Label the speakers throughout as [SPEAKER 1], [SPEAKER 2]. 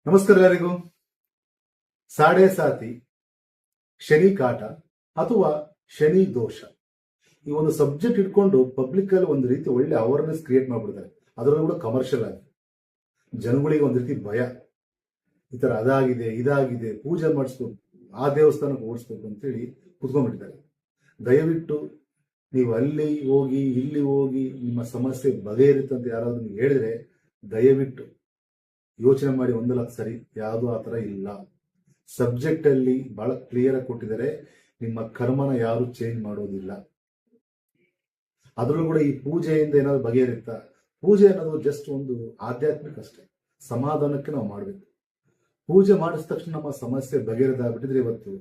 [SPEAKER 1] ನಮಸ್ಕಾರ ಎಲ್ಲರಿಗೂ. ಸಾಡೆ ಸಾತಿ, ಶನಿ ಕಾಟ ಅಥವಾ ಶನಿ ದೋಷ, ಈ ಒಂದು ಸಬ್ಜೆಕ್ಟ್ ಇಟ್ಕೊಂಡು ಪಬ್ಲಿಕ್ ಅಲ್ಲಿ ಒಂದು ರೀತಿ ಒಳ್ಳೆ ಅವೇರ್ನೆಸ್ ಕ್ರಿಯೇಟ್ ಮಾಡ್ಬಿಡ್ತಾರೆ. ಅದರಲ್ಲೂ ಕೂಡ ಕಮರ್ಷಿಯಲ್ ಆಗಿ ಜನಗಳಿಗೆ ಒಂದು ರೀತಿ ಭಯ, ಈ ತರ ಅದಾಗಿದೆ ಇದಾಗಿದೆ, ಪೂಜೆ ಮಾಡಿಸ್ಬೇಕು, ಆ ದೇವಸ್ಥಾನಕ್ಕೆ ಓಡಿಸ್ಬೇಕು ಅಂತೇಳಿ ಕುತ್ಕೊಂಡ್ಬಿಟ್ಟಿದ್ದಾರೆ. ದಯವಿಟ್ಟು ನೀವು ಅಲ್ಲಿ ಹೋಗಿ ಇಲ್ಲಿ ಹೋಗಿ ನಿಮ್ಮ ಸಮಸ್ಯೆ ಬಗೆಹರಿತು ಅಂತ ಯಾರಾದ್ರೂ ನೀವು ಹೇಳಿದ್ರೆ ದಯವಿಟ್ಟು ಯೋಚನೆ ಮಾಡಿ. 1,00,000 ಸರಿ, ಯಾವುದು ಆ ತರ ಇಲ್ಲ. ಸಬ್ಜೆಕ್ಟ್ ಅಲ್ಲಿ ಬಹಳ ಕ್ಲಿಯರ್ ಆಗಿ ಕೊಟ್ಟಿದ್ದಾರೆ. ನಿಮ್ಮ ಕರ್ಮನ ಯಾರು ಚೇಂಜ್ ಮಾಡೋದಿಲ್ಲ. ಅದರಲ್ಲೂ ಕೂಡ ಈ ಪೂಜೆಯಿಂದ ಏನಾದ್ರು ಬಗೆಹರಿತಾ? ಪೂಜೆ ಅನ್ನೋದು ಜಸ್ಟ್ ಒಂದು ಆಧ್ಯಾತ್ಮಿಕ ಅಷ್ಟೇ, ಸಮಾಧಾನಕ್ಕೆ ನಾವು ಮಾಡಬೇಕು. ಪೂಜೆ ಮಾಡಿದ ತಕ್ಷಣ ನಮ್ಮ ಸಮಸ್ಯೆ ಬಗೆಹರಿದಾಗ್ಬಿಟ್ಟಿದ್ರೆ ಇವತ್ತು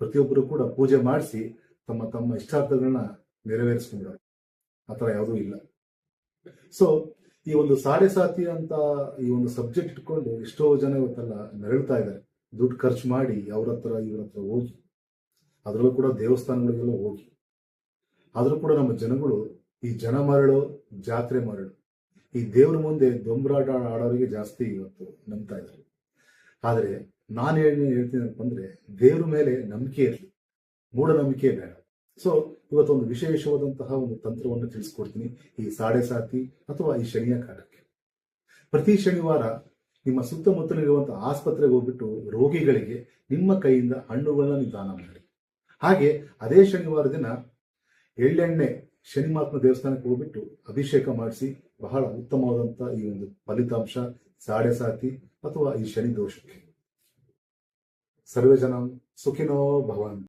[SPEAKER 1] ಪ್ರತಿಯೊಬ್ಬರು ಕೂಡ ಪೂಜೆ ಮಾಡಿಸಿ ತಮ್ಮ ತಮ್ಮ ಇಷ್ಟಾರ್ಥಗಳನ್ನ ನೆರವೇರಿಸ್ಕೊಂಡ್ರು. ಆತರ ಯಾವುದೂ ಇಲ್ಲ. ಸೊ ಈ ಒಂದು ಸಾಡೆ ಸಾತಿ ಅಂತ ಈ ಒಂದು ಸಬ್ಜೆಕ್ಟ್ ಇಟ್ಕೊಂಡು ಎಷ್ಟೋ ಜನ ಇವತ್ತೆಲ್ಲ ನರಳ್ತಾ ಇದ್ದಾರೆ. ದುಡ್ಡು ಖರ್ಚು ಮಾಡಿ ಅವ್ರ ಹತ್ರ ಇವ್ರ ಹತ್ರ ಹೋಗಿ, ಅದರಲ್ಲೂ ಕೂಡ ದೇವಸ್ಥಾನಗಳಿಗೆಲ್ಲ ಹೋಗಿ, ಆದ್ರೂ ಕೂಡ ನಮ್ಮ ಜನಗಳು ಈ ಜನ ಮರಳು ಜಾತ್ರೆ ಮರಳು, ಈ ದೇವ್ರ ಮುಂದೆ ದೊಂಬರಾಟ ಆಡೋರಿಗೆ ಜಾಸ್ತಿ ಇವತ್ತು ನಂಬ್ತಾ ಇದ್ದಾರೆ. ಆದ್ರೆ ನಾನು ಹೇಳ್ತೀನಿ ಅಂತಂದ್ರೆ, ದೇವ್ರ ಮೇಲೆ ನಂಬಿಕೆ ಇರಲಿ, ಮೂಢನಂಬಿಕೆ ಬೇಡ. ಸೊ ಇವತ್ತೊಂದು ವಿಶೇಷವಾದಂತಹ ಒಂದು ತಂತ್ರವನ್ನು ತಿಳಿಸ್ಕೊಡ್ತೀನಿ ಈ ಸಾಡೆ ಸಾತಿ ಅಥವಾ ಈ ಶನಿಯ ಕಾಟಕ್ಕೆ. ಪ್ರತಿ ಶನಿವಾರ ನಿಮ್ಮ ಸುತ್ತಮುತ್ತಲಿರುವಂತಹ ಆಸ್ಪತ್ರೆಗೆ ಹೋಗ್ಬಿಟ್ಟು ರೋಗಿಗಳಿಗೆ ನಿಮ್ಮ ಕೈಯಿಂದ ಹಣ್ಣುಗಳನ್ನ ನೀವು ದಾನ ಮಾಡಿ. ಹಾಗೆ ಅದೇ ಶನಿವಾರ ದಿನ ಎಳ್ಳೆಣ್ಣೆ ಶನಿ ಮಹಾತ್ಮ ದೇವಸ್ಥಾನಕ್ಕೆ ಹೋಗ್ಬಿಟ್ಟು ಅಭಿಷೇಕ ಮಾಡಿಸಿ. ಬಹಳ ಉತ್ತಮವಾದಂತಹ ಈ ಒಂದು ಫಲಿತಾಂಶ ಸಾಡೆ ಸಾತಿ ಅಥವಾ ಈ ಶನಿ ದೋಷಕ್ಕೆ. ಸರ್ವೇ ಜನ ಸುಖಿನೋ ಭವಂತು.